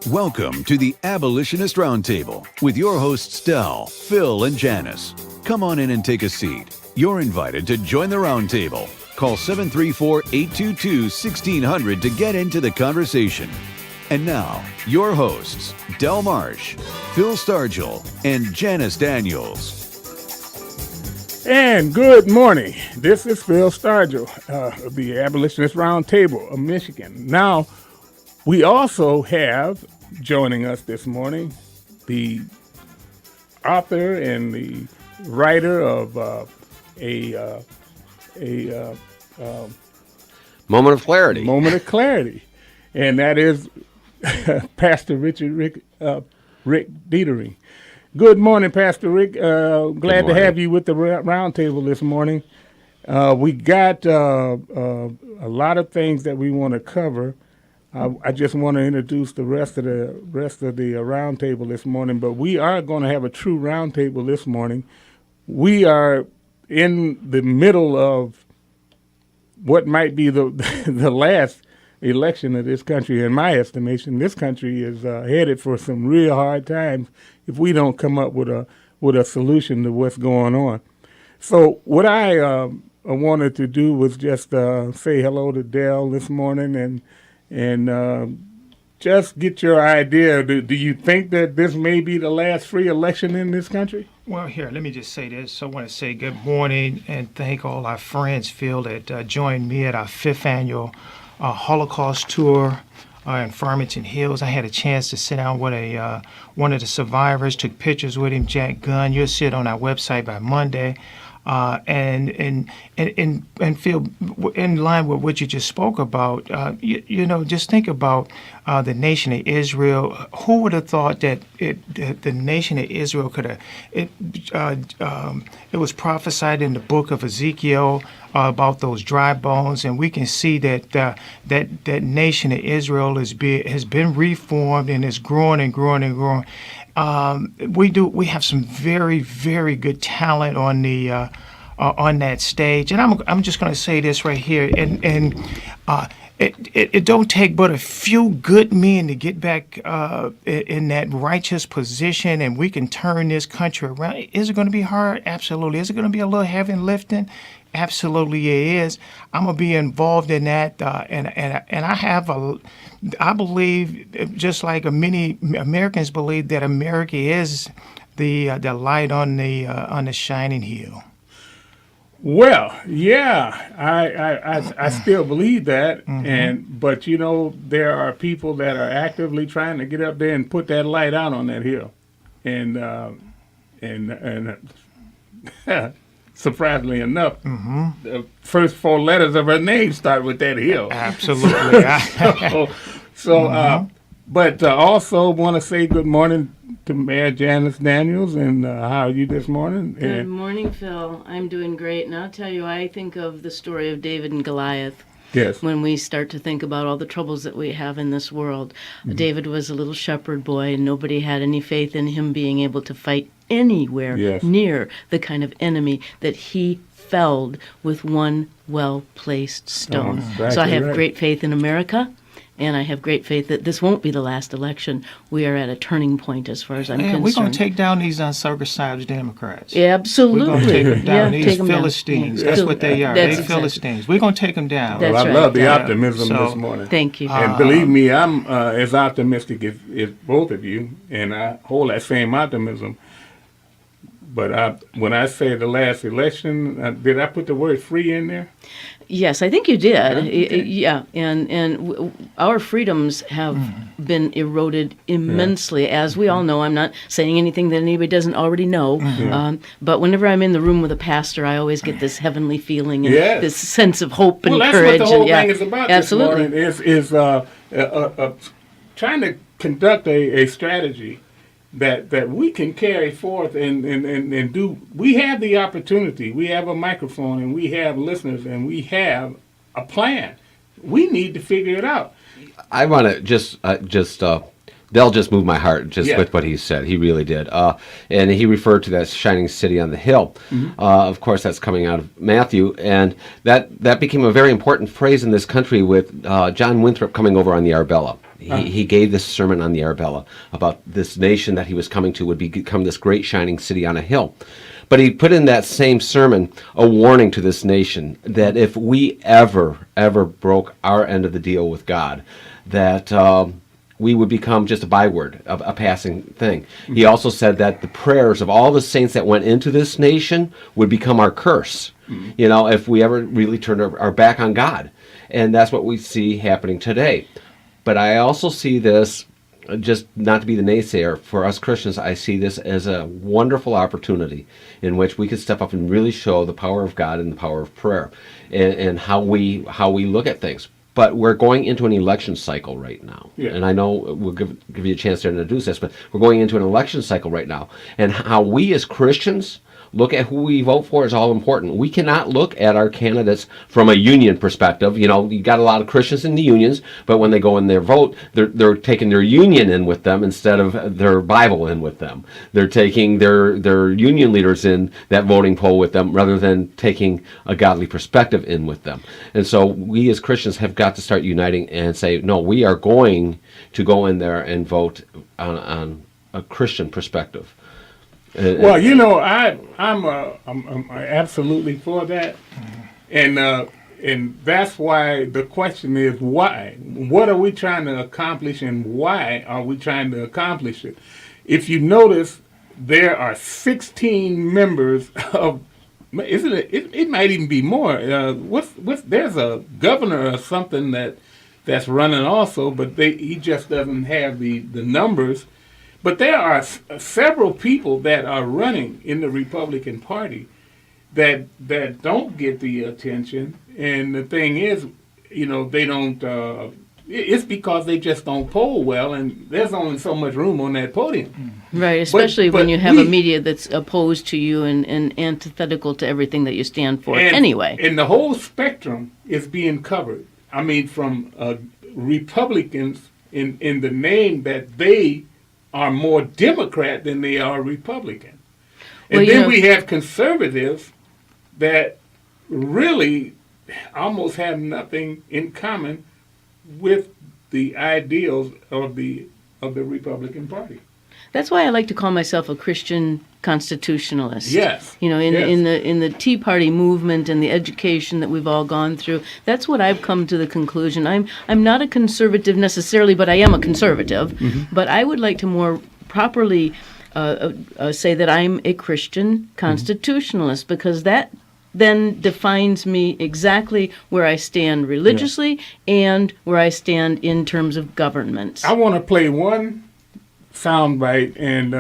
Welcome to the Abolitionist Round Table with your hosts Del, Phil, and Janice. Come on in and take a seat. You're invited to join the round table. Call 734-822-1600 to get into the conversation. And now, your hosts, Del Marsh, Phil Stargell, and Janice Daniels. And good morning. This is Phil Stargell of the Abolitionist Round Table of Michigan. Now, we also have joining us this morning the author and the writer of a Moment of Clarity. Moment of Clarity, and that is Pastor Rick Deitering. Good morning, Pastor Rick. Glad to have you with the round table this morning. We got a lot of things that we want to cover. I just want to introduce the rest of the round table this morning, but we are going to have a true round table this morning. We are in the middle of what might be the last election of this country. In my estimation, this country is headed for some real hard times if we don't come up with a solution to what's going on. So what I wanted to do was just say hello to Del this morning and just get your idea. Do you think that this may be the last free election in this country? Well, here, let me just say this. I want to say good morning and thank all our friends, Phil, that joined me at our 5th annual Holocaust tour in Farmington Hills. I had a chance to sit down with one of the survivors, took pictures with him, Jack Gunn. You'll see it on our website by Monday. And Phil, in line with what you just spoke about, just think about the nation of Israel. Who would have thought that the nation of Israel could have? It was prophesied in the book of Ezekiel about those dry bones, and we can see that that nation of Israel has been reformed and is growing and growing and growing. We have some very, very good talent on the on that stage, and I'm just going to say this right here, and it don't take but a few good men to get back in that righteous position, and we can turn this country around. Is it going to be hard? Absolutely. Is it going to be a little heavy lifting? Absolutely, it is. I'm gonna be involved in that, and I believe, just like many Americans believe, that America is the light on the shining hill. Well, yeah, I still believe that, but there are people that are actively trying to get up there and put that light out on that hill, and surprisingly enough, the first 4 letters of her name start with that hill. Absolutely. But also want to say good morning to Mayor Janice Daniels, and how are you this morning? Good morning, Phil. I'm doing great, and I'll tell you, I think of the story of David and Goliath. Yes. When we start to think about all the troubles that we have in this world. David was a little shepherd boy, and nobody had any faith in him being able to fight anywhere near the kind of enemy that he felled with one well-placed stone. So I have great faith in America, and I have great faith that this won't be the last election. We are at a turning point as far as I'm concerned. We're going to take down these uncircumcised Democrats. Yeah, absolutely. We're going to take them down. These take them Philistines. down. That's what they are. That's They're Philistines. We're going to take them down. That's Well, I love the optimism this morning. Thank you. And believe me, I'm as optimistic as both of you, and I hold that same optimism. But when I say the last election, did I put the word free in there? Yes, I think you did. Okay. Yeah, and our freedoms have been eroded immensely, as we all know. I'm not saying anything that anybody doesn't already know, but whenever I'm in the room with a pastor, I always get this heavenly feeling and this sense of hope and courage. Well, that's what the whole thing is about absolutely. this morning, is trying to conduct a strategy that we can carry forth and do. We have the opportunity. We have a microphone, and we have listeners, and we have a plan. We need to figure it out. I want to just Dell just moved my heart just Yeah. with what he said. He really did. And he referred to that shining city on the hill. Of course, that's coming out of Matthew. And that became a very important phrase in this country with John Winthrop coming over on the Arbella. He gave this sermon on the Arbella about this nation that he was coming to would become this great shining city on a hill. But he put in that same sermon a warning to this nation that if we ever broke our end of the deal with God, that we would become just a byword, a passing thing. He also said that the prayers of all the saints that went into this nation would become our curse, if we ever really turned our back on God. And that's what we see happening today. But I also see this, just not to be the naysayer, for us Christians, I see this as a wonderful opportunity in which we could step up and really show the power of God and the power of prayer and how we look at things. But we're going into an election cycle right now. Yeah. And I know we'll give you a chance to introduce this, but we're going into an election cycle right now. And how we as Christians look at who we vote for is all important. We cannot look at our candidates from a union perspective. You got a lot of Christians in the unions, but when they go in their vote, they're taking their union in with them instead of their Bible in with them. They're taking their union leaders in that voting poll with them rather than taking a godly perspective in with them. And so we as Christians have got to start uniting and say, no, we are going to go in there and vote on a Christian perspective. Well, I'm absolutely for that, and that's why the question is why. What are we trying to accomplish, and why are we trying to accomplish it? If you notice, there are 16 members of. Isn't it? It might even be more. There's a governor or something that's running also, but he just doesn't have the numbers. But there are several people that are running in the Republican Party that don't get the attention. And the thing is, they don't. It's because they just don't poll well, and there's only so much room on that podium. Right, especially when you have a media that's opposed to you and antithetical to everything that you stand for anyway. And the whole spectrum is being covered. I mean, from Republicans in the name that they are more Democrat than they are Republican. And then we have conservatives that really almost have nothing in common with the ideals of the Republican Party. That's why I like to call myself a Christian constitutionalist. Yes. In the Tea Party movement and the education that we've all gone through, that's what I've come to the conclusion. I'm not a conservative necessarily, but I am a conservative. Mm-hmm. But I would like to more properly say that I'm a Christian constitutionalist, because that then defines me exactly where I stand religiously and where I stand in terms of government. I want to play one soundbite, and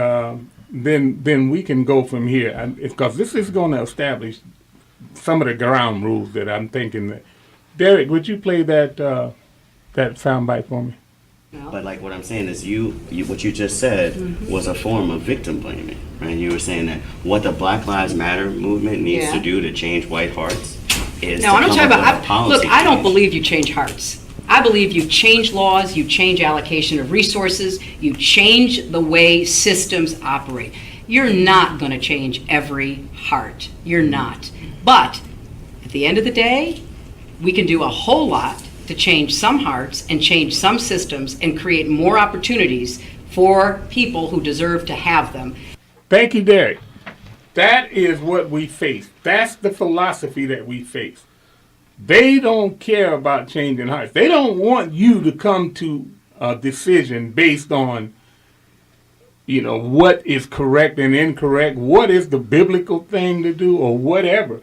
then we can go from here, because this is going to establish some of the ground rules that I'm thinking. That Derek, would you play that soundbite for me? But like what I'm saying is, what you just said was a form of victim blaming, right? You were saying that what the Black Lives Matter movement needs to do to change white hearts is no, I'm not talking about. Look, I don't believe you change hearts. I believe you change laws, you change allocation of resources, you change the way systems operate. You're not going to change every heart. You're not. But at the end of the day, we can do a whole lot to change some hearts and change some systems and create more opportunities for people who deserve to have them. Thank you, Derek. That is what we face. That's the philosophy that we face. They don't care about changing hearts. They don't want you to come to a decision based on, what is correct and incorrect, what is the biblical thing to do, or whatever.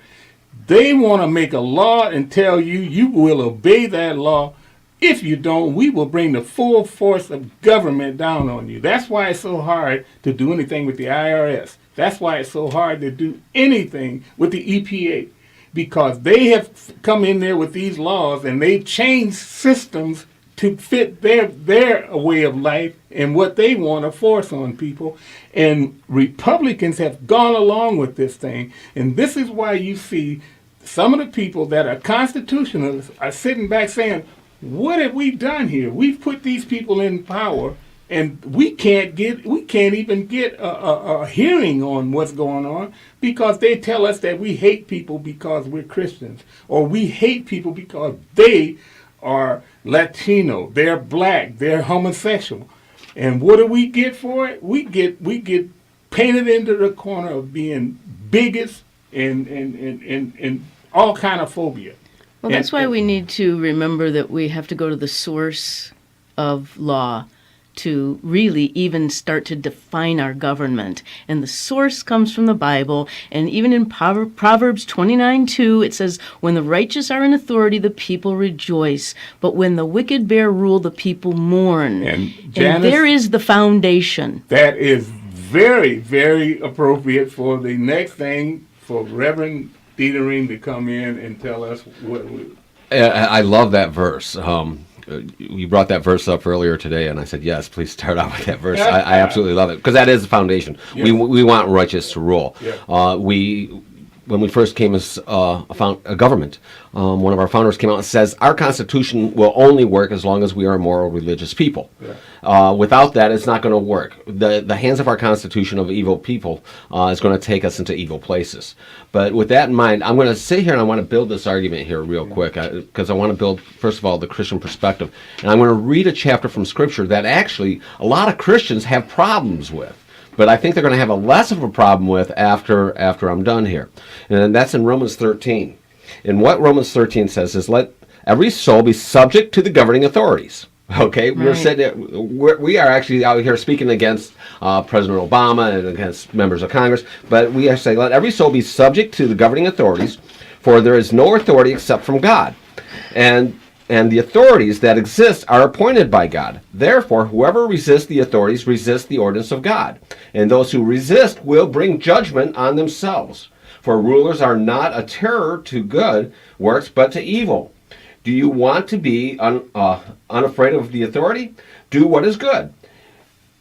They want to make a law and tell you will obey that law. If you don't, we will bring the full force of government down on you. That's why it's so hard to do anything with the IRS. That's why it's so hard to do anything with the EPA. Because they have come in there with these laws and they've changed systems to fit their way of life and what they want to force on people. And Republicans have gone along with this thing. And this is why you see some of the people that are constitutionalists are sitting back saying, what have we done here? We've put these people in power And we can't even get a hearing on what's going on because they tell us that we hate people because we're Christians, or we hate people because they are Latino, they're black, they're homosexual. And what do we get for it? We get painted into the corner of being bigots and all kind of phobia. Well, that's why we need to remember that we have to go to the source of law to really even start to define our government. And the source comes from the Bible. And even in Proverbs 29:2, it says, when the righteous are in authority, the people rejoice. But when the wicked bear rule, the people mourn. And Janice, there is the foundation. That is very, very appropriate for the next thing for Reverend Deitering to come in and tell us what we... I love that verse. You brought that verse up earlier today, and I said, yes, please start out with that verse. I absolutely love it, because that is the foundation. Yes. We want righteous to rule. Yeah. When we first came as a government, one of our founders came out and says, our Constitution will only work as long as we are a moral, religious people. Yeah. Without that, it's not going to work. The hands of our Constitution of evil people is going to take us into evil places. But with that in mind, I'm going to sit here and I want to build this argument here real quick, because I want to build, first of all, the Christian perspective. And I'm going to read a chapter from Scripture that actually a lot of Christians have problems with. But I think they're going to have a less of a problem with after I'm done here. And that's in Romans 13. And what Romans 13 says is, let every soul be subject to the governing authorities. Okay? Right. We are actually out here speaking against President Obama and against members of Congress. But we are saying, let every soul be subject to the governing authorities, for there is no authority except from God. And the authorities that exist are appointed by God. Therefore, whoever resists the authorities resists the ordinance of God. And those who resist will bring judgment on themselves. For rulers are not a terror to good works, but to evil. Do you want to be unafraid of the authority? Do what is good,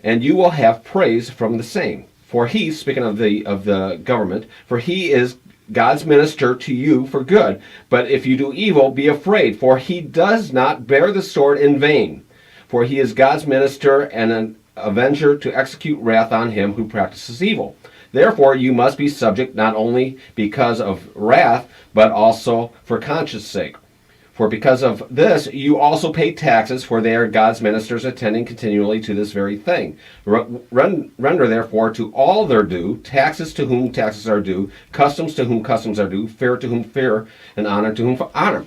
and you will have praise from the same. For he, speaking of the government, for he is God's minister to you for good. But if you do evil, be afraid, for he does not bear the sword in vain. For he is God's minister and an avenger to execute wrath on him who practices evil. Therefore you must be subject not only because of wrath, but also for conscience sake. For because of this, you also pay taxes, for they are God's ministers attending continually to this very thing. Render therefore to all their due, taxes to whom taxes are due, customs to whom customs are due, fear to whom fear, and honor to whom honor.